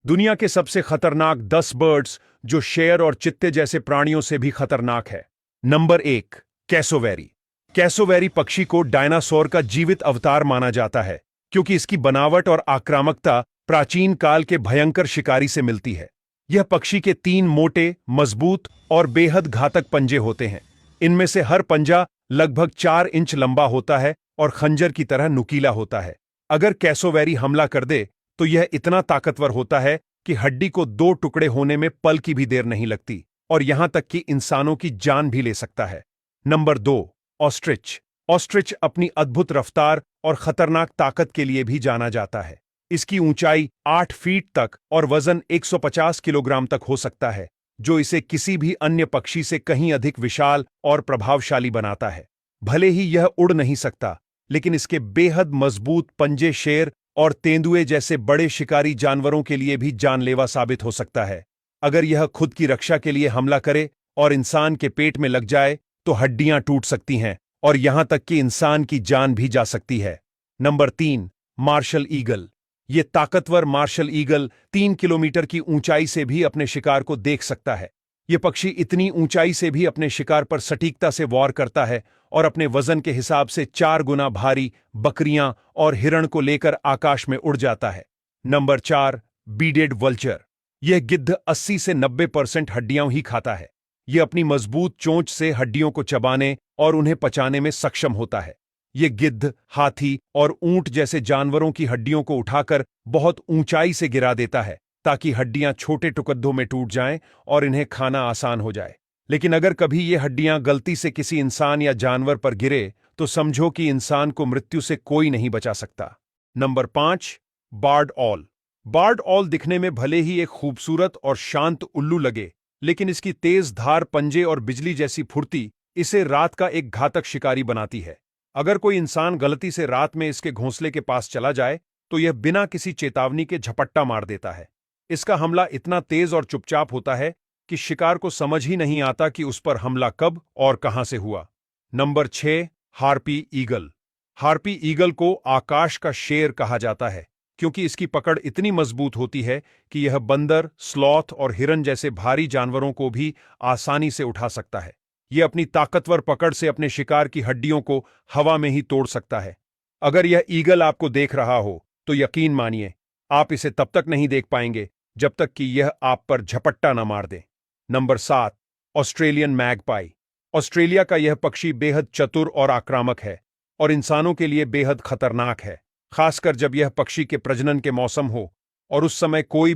दुनिया के सबसे खतरनाक 10 बर्ड्स जो शेर और चित्ते जैसे प्राणियों से भी खतरनाक है। Number 1, cassowary. कैसोवेरी पक्षी को डायनासोर का जीवित अवतार माना जाता है क्योंकि इसकी बनावट और आक्रामकता प्राचीन काल के भयंकर शिकारी से मिलती है। यह पक्षी के 3 मोटे, मजबूत और बेहद घातक पंजे होते हैं। इनमें से हर पंजा लगभग 4 इंच लंबा होता है और खंजर की तरह नुकीला होता है। अगर कैसोवेरी हमला कर दे तो यह इतना ताकतवर होता है कि हड्डी को 2 टुकड़े होने में पल की भी देर नहीं लगती और यहां तक कि इंसानों की जान भी ले सकता है। Number 2, ostrich. ऑस्ट्रिच अपनी अद्भुत रफ्तार और खतरनाक ताकत के लिए भी जाना जाता है। इसकी ऊंचाई 8 फीट तक और वजन 150 किलोग्राम तक हो सकता है, जो इसे किसी भी अन्य पक्षी से कहीं अधिक विशाल और प्रभावशाली बनाता है। भले ही यह उड़ नहीं सकता, लेकिन इसके बेहद मजबूत पंजे शेर और तेंदुए जैसे बड़े शिकारी जानवरों के लिए भी जानलेवा साबित हो सकता है। अगर यह खुद की रक्षा के लिए हमला करे और इंसान के पेट में लग जाए तो हड्डियां टूट सकती हैं और यहां तक कि इंसान की जान भी जा सकती है। Number 3, martial eagle. ये ताकतवर मार्शल ईगल 3 किलोमीटर की ऊंचाई से भी अपने शिकार को देख सकता है। यह पक्षी इतनी ऊंचाई से भी अपने शिकार पर सटीकता से वार करता है और अपने वजन के हिसाब से 4 गुना भारी बकरियां और हिरण को लेकर आकाश में उड़ जाता है। Number 4, beaded vulture. यह गिद्ध 80 से 90% हड्डियां ही खाता है। यह अपनी मजबूत चोंच से हड्डियों को चबाने और उन्हें पचाने में सक्षम होता है। यह गिद्ध, हाथी और ऊंट जैसे जानवरों की हड्डियों को उठाकर बहुत ऊंचाई से गिरा देता है ताकि हड्डियां छोटे टुकड़ों में टूट जाएं और इन्हें खाना आसान हो जाए। लेकिन अगर कभी ये हड्डियां गलती से किसी इंसान या जानवर पर गिरे तो समझो कि इंसान को मृत्यु से कोई नहीं बचा सकता। Number 5, barred owl. Barred owl दिखने में भले ही एक खूबसूरत और शांत उल्लू लगे, लेकिन इसकी तेज धार पंजे और बिजली जैसी फुर्ती इसे रात का एक घातक शिकारी बनाती है। अगर कोई इंसान गलती से रात में इसके घोंसले के पास चला जाए तो यह बिना किसी चेतावनी के झपट्टा मार देता है। इसका हमला इतना तेज और चुपचाप होता है कि शिकार को समझ ही नहीं आता कि उस पर हमला कब और कहां से हुआ। Number 6, harpy eagle. Harpy eagle को आकाश का शेर कहा जाता है क्योंकि इसकी पकड़ इतनी मजबूत होती है कि यह बंदर, स्लॉथ और हिरन जैसे भारी जानवरों को भी आसानी से उठा सकता है। यह अपनी ताकतवर पकड़ से अपने शिकार की हड्डियों को हवा में ही तोड़ सकता है। अगर यह ईगल आपको देख रहा हो तो यकीन मानिए, आप इसे तब तक नहीं देख पाएंगे जब तक कि यह आप पर झपट्टा न मार दे। Number 7, Australian magpie. ऑस्ट्रेलिया का यह पक्षी बेहद चतुर और आक्रामक है और इंसानों के लिए बेहद खतरनाक है, खासकर जब यह पक्षी के प्रजनन के मौसम हो और उस समय कोई भी